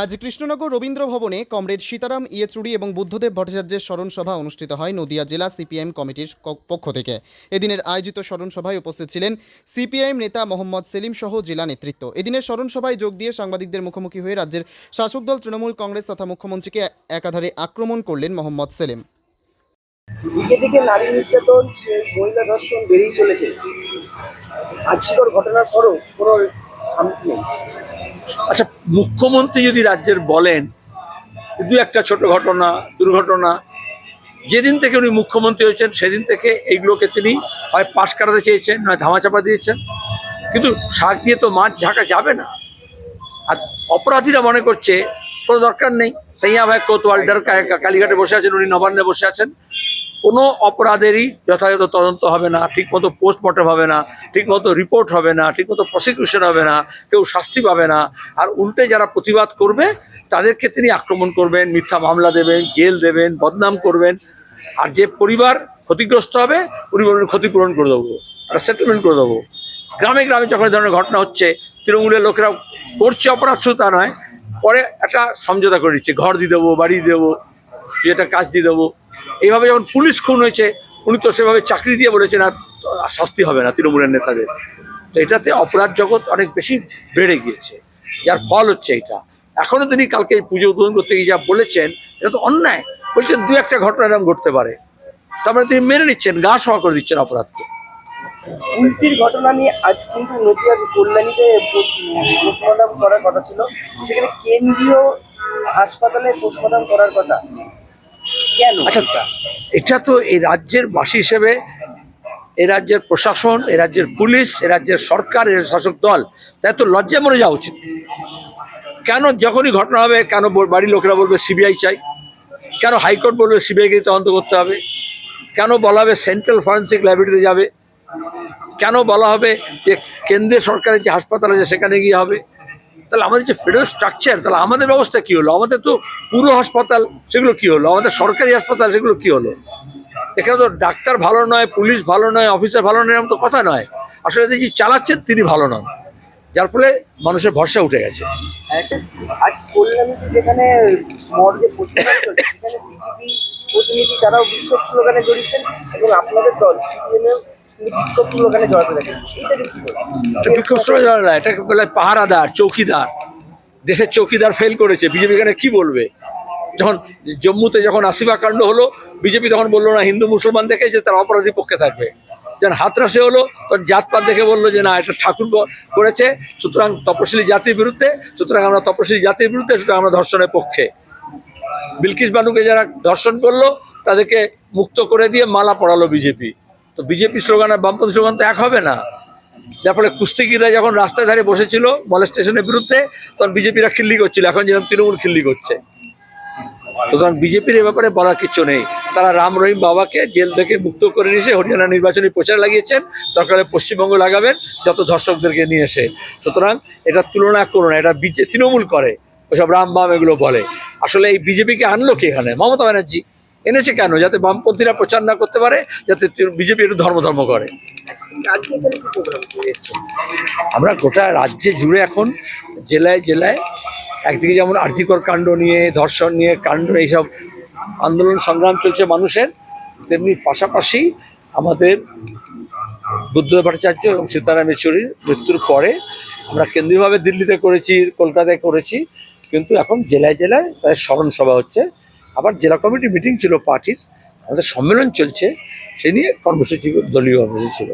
আজ কৃষ্ণনগর রবীন্দ্র ভবনে কমরেড সীতারাম ইয়েচুরি এবং বুদ্ধদেব ভট্টাচার্যের স্মরণ সভা অনুষ্ঠিত হয় নদিয়া জেলা সিপিআইএম কমিটির পক্ষ থেকে। এদিনের আয়োজিত স্মরণ সভায় উপস্থিত ছিলেন সিপিআইএম নেতা মোহাম্মদ সেলিম সহ জেলা নেতৃত্ব। এদিনের স্মরণ সভায় যোগ দিয়ে সাংবাদিকদের মুখোমুখি হয়ে রাজ্যের শাসক দল তৃণমূল কংগ্রেস তথা মুখ্যমন্ত্রীকে একাধারে আক্রমণ করলেন মোহাম্মদ সেলিম। দিকে নারী নির্যাতন, মহিলা ধর্ষণ বেড়েই চলেছে। আজকের ঘটনার পরও কোনো শান্তি নেই। আচ্ছা, মুখ্যমন্ত্রী যদি রাজ্যের বলেন দু একটা ছোট ঘটনা, দুর্ঘটনা, যেদিন থেকে উনি মুখ্যমন্ত্রী হয়েছেন সেদিন থেকে এইগুলোকে তিনি হয় পাশ কাটাতে চেয়েছেন, নয় ধামাচাপা দিয়েছেন। কিন্তু শাক দিয়ে তো মাছ ঝাঁকা যাবে না। আর অপরাধীরা মনে করছে কোনো দরকার নেই, সাইয়া ভাই কোতোয়াল ডার কালীঘাটে বসে আছেন, উনি নবান্নে বসে আছেন, কোনো অপরাধেরই যথাযথ তদন্ত হবে না, ঠিকমতো পোস্টমর্টম হবে না, ঠিকমতো রিপোর্ট হবে না, ঠিকমতো প্রসিকিউশন হবে না, কেউ শাস্তি পাবে না। আর উল্টে যারা প্রতিবাদ করবে তাদেরকে তিনি আক্রমণ করবেন, মিথ্যা মামলা দেবেন, জেল দেবেন, বদনাম করবেন। আর যে পরিবার ক্ষতিগ্রস্ত হবে উনি বলবেন ক্ষতিপূরণ করে দেবো, একটা সেটেলমেন্ট করে দেবো। গ্রামে গ্রামে যখন এই ধরনের ঘটনা হচ্ছে, তৃণমূলের লোকেরা করছে অপরাধ, শুধু তা নয়, পরে একটা সমঝোতা করে দিচ্ছে, ঘর দিয়ে দেবো, বাড়ি দেবো, যেটা কাজ দিয়ে দেবো। এইভাবে যখন পুলিশ খুন হয়েছে উনি তো সেভাবে চাকরি দিয়ে বলেছেন আর শাস্তি হবে না তৃণমূলের নেতাদের। তো এটাতে অপরাধ জগৎ অনেক বেশি বেড়ে গিয়েছে, যার ফল হচ্ছে এটা। এখনও তিনি কালকে পুজো উদ্বোধন করতে গিয়ে যা বলেছেন এটা তো অন্যায়। বলছেন দু একটা ঘটনা এরকম ঘটতে পারে, তারপরে তিনি মেনে নিচ্ছেন, গা সভা করে দিচ্ছেন অপরাধকে। উল্টির ঘটনা নিয়ে আজ কিন্তু নদিয়ার কল্যাণীতে পোস্টমর্টম করার কথা ছিল, সেখানে কেন্দ্রীয় হাসপাতালে পোস্টমর্টম করার কথা কেন? আচ্ছা, এটা তো এই রাজ্যের বাসী হিসেবে এ রাজ্যের প্রশাসন, এ রাজ্যের পুলিশ, এ রাজ্যের সরকার, এর শাসক দল, তাই তো লজ্জা মরে যাওয়া উচিত। কেন যখনই ঘটনা হবে কেন বাড়ির লোকেরা বলবে সিবিআই চাই, কেন হাইকোর্ট বলবে সিবিআইকে তদন্ত করতে হবে, কেন বলা হবে সেন্ট্রাল ফরেন্সিক ল্যাবরেটরিতে যাবে, কেন বলা হবে যে কেন্দ্রীয় সরকারের যে হাসপাতাল আছে সেখানে গিয়ে হবে। তাহলে আমাদের যে ফেডারেল স্ট্রাকচার, তাহলে আমাদের ব্যবস্থা কী হলো? আমাদের তো পুরো হাসপাতাল, সেগুলো কী হলো? আমাদের সরকারি হাসপাতাল, সেগুলো কী হলো? এখানে তো ডাক্তার ভালো নয়, পুলিশ ভালো নয়, অফিসার ভালো নয়, এরকম তো কথা নয়। আসলে যে চালাচ্ছেন তিনি ভালো নন, যার ফলে মানুষের ভরসা উঠে গেছে। আজ কল্যাণীতে যেখানে মর্গে পোস্টমর্টম চলছে, সেখানে বিজেপি প্রতিনিধি তারাও বিক্ষোভ স্লোগানে জড়িয়েছেন এবং আপনাদের দল বিক্ষোভ স্লোগানে জড়াতে দেখেন। এটা বিক্ষোভ স্লোগান না, এটাকে বলে পাহারাদার, চৌকিদার। দেশের চৌকিদার ফেল করেছে, বিজেপি এখানে কি বলবে? যখন জম্মুতে যখন আসিবা কাণ্ড হলো, বিজেপি তখন বললো না হিন্দু মুসলমান দেখে যে তারা অপরাধী পক্ষে থাকবে। যখন হাতরাসে হলো তখন জাতপাত দেখে বললো যে না, এটা ঠাকুর করেছে, সুতরাং তপশিলি জাতির বিরুদ্ধে, সুতরাং আমরা তপশিলি জাতির বিরুদ্ধে, সুতরাং আমরা ধর্ষণের পক্ষে। বিলকিস বানুকে যারা ধর্ষণ করলো তাদেরকে মুক্ত করে দিয়ে মালা পড়ালো বিজেপি। তো বিজেপি স্লোগান আর বামপন্থী স্লোগান তো এক হবে না। যার ফলে কুস্তিগিরা যখন রাস্তায় ধারে বসেছিল মলেস্টেশনের বিরুদ্ধে, তখন বিজেপিরা খিল্লি করছিল, এখন যেরকম তৃণমূল খিল্লি করছে। সুতরাং বিজেপির এ ব্যাপারে বলার কিছু নেই। তারা রাম রহিম বাবাকে জেল থেকে মুক্ত করে নিয়ে এসে হরিয়ানা নির্বাচনী প্রচার লাগিয়েছেন, দরকারে পশ্চিমবঙ্গ লাগাবেন যত ধর্ষকদেরকে নিয়ে এসে। সুতরাং এটা তুলনা করো না, এটা তৃণমূল করে, ওসব রাম বাম এগুলো বলে। আসলে এই বিজেপিকে আনলো কি এখানে? মমতা ব্যানার্জি এনেছে কেন? যাতে বামপন্থীরা প্রচার না করতে পারে, যাতে বিজেপি একটু ধর্ম করে। আমরা গোটা রাজ্যে জুড়ে এখন জেলায় জেলায়, একদিকে যেমন আরজিকর কাণ্ড নিয়ে, ধর্ষণ নিয়ে কাণ্ড, এইসব আন্দোলন সংগ্রাম চলছে মানুষের, তেমনি পাশাপাশি আমাদের বুদ্ধদেব ভট্টাচার্য এবং সীতারাম ইয়েচুরির মৃত্যুর পরে আমরা কেন্দ্রীয়ভাবে দিল্লিতে করেছি, কলকাতায় করেছি, কিন্তু এখন জেলায় জেলায় তাদের স্মরণ সভা হচ্ছে। আবার জেলা কমিটি মিটিং ছিল পার্টির, আমাদের সম্মেলন চলছে, সে নিয়ে কর্মসূচি, দলীয় কর্মসূচি ছিল।